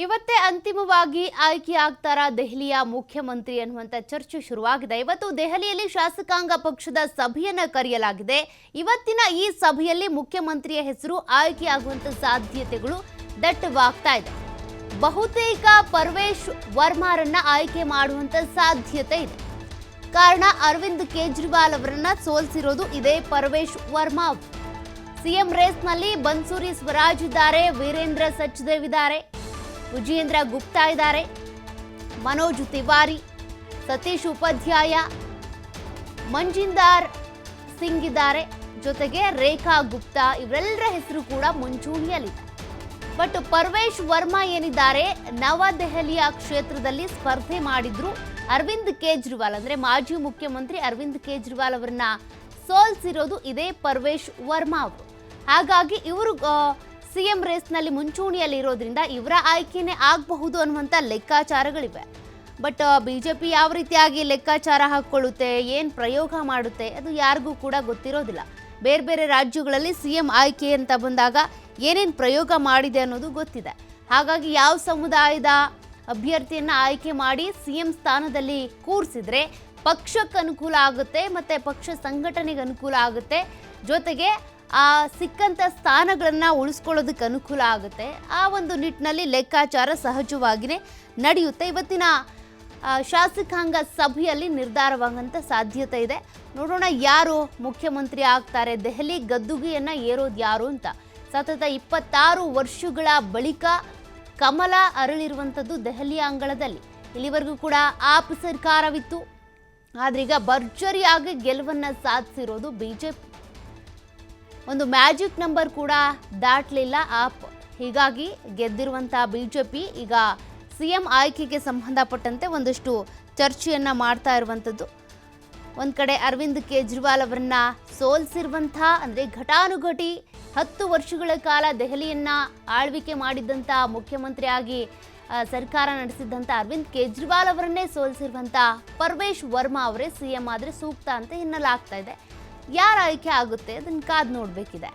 ಇವತ್ತೇ ಅಂತಿಮವಾಗಿ ಆಯ್ಕೆ ಆಗ್ತಾರಾ ದೆಹಲಿಯ ಮುಖ್ಯಮಂತ್ರಿ ಅನ್ನುವಂತ ಚರ್ಚೆ ಶುರುವಾಗಿದೆ. ಇವತ್ತು ದೆಹಲಿಯಲ್ಲಿ ಶಾಸಕಾಂಗ ಪಕ್ಷದ ಸಭೆಯನ್ನ ಕರೆಯಲಾಗಿದೆ. ಇವತ್ತಿನ ಈ ಸಭೆಯಲ್ಲಿ ಮುಖ್ಯಮಂತ್ರಿಯ ಹೆಸರು ಆಯ್ಕೆಯಾಗುವಂತ ಸಾಧ್ಯತೆಗಳು ದಟ್ಟವಾಗ್ತಾ ಇದೆ. ಬಹುತೇಕ ಪರ್ವೇಶ್ ವರ್ಮಾರನ್ನ ಆಯ್ಕೆ ಮಾಡುವಂತ ಸಾಧ್ಯತೆ ಇದೆ. ಕಾರಣ ಅರವಿಂದ್ ಕೇಜ್ರಿವಾಲ್ ಅವರನ್ನ ಸೋಲಿಸಿರೋದು ಇದೇ ಪರ್ವೇಶ್ ವರ್ಮಾ. ಸಿಎಂ ರೇಸ್ನಲ್ಲಿ ಬನ್ಸೂರಿ ಸ್ವರಾಜ್ ಇದ್ದಾರೆ, ವೀರೇಂದ್ರ ಸಚ್ದೇವ್ ಇದ್ದಾರೆ, ವಿಜೇಂದ್ರ ಗುಪ್ತಾ ಇದ್ದಾರೆ, ಮನೋಜ್ ತಿವಾರಿ, ಸತೀಶ್ ಉಪಾಧ್ಯಾಯ, ಮಂಜಿಂದಾರ್ ಸಿಂಗ್ ಇದ್ದಾರೆ, ಜೊತೆಗೆ ರೇಖಾ ಗುಪ್ತಾ ಇವರೆಲ್ಲರ ಹೆಸರು ಕೂಡ ಮುಂಚೂಣಿಯಲ್ಲಿದೆ. ಬಟ್ ಪರ್ವೇಶ್ ವರ್ಮಾ ಏನಿದ್ದಾರೆ, ನವದೆಹಲಿಯ ಕ್ಷೇತ್ರದಲ್ಲಿ ಸ್ಪರ್ಧೆ ಮಾಡಿದ್ರು. ಅರವಿಂದ್ ಕೇಜ್ರಿವಾಲ್ ಅಂದ್ರೆ ಮಾಜಿ ಮುಖ್ಯಮಂತ್ರಿ ಅರವಿಂದ್ ಕೇಜ್ರಿವಾಲ್ ಅವರನ್ನ ಸೋಲಿಸಿರೋದು ಇದೇ ಪರ್ವೇಶ್ ವರ್ಮಾ ಅವರು. ಹಾಗಾಗಿ ಇವರು ಸಿಎಂ ರೇಸ್ನಲ್ಲಿ ಮುಂಚೂಣಿಯಲ್ಲಿ ಇರೋದ್ರಿಂದ ಇವರ ಆಯ್ಕೆನೇ ಆಗಬಹುದು ಅನ್ನುವಂಥ ಲೆಕ್ಕಾಚಾರಗಳಿವೆ. ಬಟ್ ಬಿಜೆಪಿ ಯಾವ ರೀತಿಯಾಗಿ ಲೆಕ್ಕಾಚಾರ ಹಾಕ್ಕೊಳ್ಳುತ್ತೆ, ಏನು ಪ್ರಯೋಗ ಮಾಡುತ್ತೆ, ಅದು ಯಾರಿಗೂ ಕೂಡ ಗೊತ್ತಿರೋದಿಲ್ಲ. ಬೇರೆ ಬೇರೆ ರಾಜ್ಯಗಳಲ್ಲಿ ಸಿಎಂ ಆಯ್ಕೆ ಅಂತ ಬಂದಾಗ ಏನೇನು ಪ್ರಯೋಗ ಮಾಡಿದೆ ಅನ್ನೋದು ಗೊತ್ತಿದೆ. ಹಾಗಾಗಿ ಯಾವ ಸಮುದಾಯದ ಅಭ್ಯರ್ಥಿಯನ್ನ ಆಯ್ಕೆ ಮಾಡಿ ಸಿಎಂ ಸ್ಥಾನದಲ್ಲಿ ಕೂರಿಸಿದ್ರೆ ಪಕ್ಷಕ್ಕೆ ಅನುಕೂಲ ಆಗುತ್ತೆ, ಮತ್ತೆ ಪಕ್ಷ ಸಂಘಟನೆಗೆ ಅನುಕೂಲ ಆಗುತ್ತೆ, ಜೊತೆಗೆ ಆ ಸಿಕ್ಕಂಥ ಸ್ಥಾನಗಳನ್ನು ಉಳಿಸ್ಕೊಳ್ಳೋದಕ್ಕೆ ಅನುಕೂಲ ಆಗುತ್ತೆ. ಆ ಒಂದು ನಿಟ್ಟಿನಲ್ಲಿ ಲೆಕ್ಕಾಚಾರ ಸಹಜವಾಗಿಯೇ ನಡೆಯುತ್ತೆ. ಇವತ್ತಿನ ಶಾಸಕಾಂಗ ಸಭೆಯಲ್ಲಿ ನಿರ್ಧಾರವಾಗಂತ ಸಾಧ್ಯತೆ ಇದೆ. ನೋಡೋಣ ಯಾರು ಮುಖ್ಯಮಂತ್ರಿ ಆಗ್ತಾರೆ, ದೆಹಲಿ ಗದ್ದುಗೆಯನ್ನು ಏರೋದು ಯಾರು ಅಂತ. ಸತತ 26 ವರ್ಷಗಳ ಬಳಿಕ ಕಮಲ ಅರಳಿರುವಂಥದ್ದು ದೆಹಲಿಯ ಅಂಗಳದಲ್ಲಿ. ಇಲ್ಲಿವರೆಗೂ ಕೂಡ ಆಪ್ ಸರ್ಕಾರವಿತ್ತು, ಆದ್ರೀಗ ಭರ್ಜರಿಯಾಗಿ ಗೆಲುವನ್ನು ಸಾಧಿಸಿರೋದು ಬಿಜೆಪಿ. ಒಂದು ಮ್ಯಾಜಿಕ್ ನಂಬರ್ ಕೂಡ ದಾಟಲಿಲ್ಲ ಆಪ್. ಹೀಗಾಗಿ ಗೆದ್ದಿರುವಂಥ ಬಿಜೆಪಿ ಈಗ ಸಿಎಂ ಆಯ್ಕೆಗೆ ಸಂಬಂಧಪಟ್ಟಂತೆ ಒಂದಷ್ಟು ಚರ್ಚೆಯನ್ನ ಮಾಡ್ತಾ ಇರುವಂಥದ್ದು. ಒಂದು ಕಡೆ ಅರವಿಂದ್ ಕೇಜ್ರಿವಾಲ್ ಅವರನ್ನ ಸೋಲಿಸಿರುವಂಥ ಅಂದರೆ ಘಟಾನುಘಟಿ 10 ವರ್ಷಗಳ ಕಾಲ ದೆಹಲಿಯನ್ನ ಆಳ್ವಿಕೆ ಮಾಡಿದ್ದಂಥ ಮುಖ್ಯಮಂತ್ರಿಯಾಗಿ ಸರ್ಕಾರ ನಡೆಸಿದ್ದಂಥ ಅರವಿಂದ್ ಕೇಜ್ರಿವಾಲ್ ಅವರನ್ನೇ ಸೋಲಿಸಿರುವಂಥ ಪರ್ವೇಶ್ ವರ್ಮಾ ಅವರೇ ಸಿಎಂ ಆದರೆ ಸೂಕ್ತ ಅಂತ ಎನ್ನಲಾಗ್ತಾ ಇದೆ. ಯಾರ ಆಯ್ಕೆ ಆಗುತ್ತೆ ಅದನ್ನು ಕಾದು ನೋಡಬೇಕಿದೆ.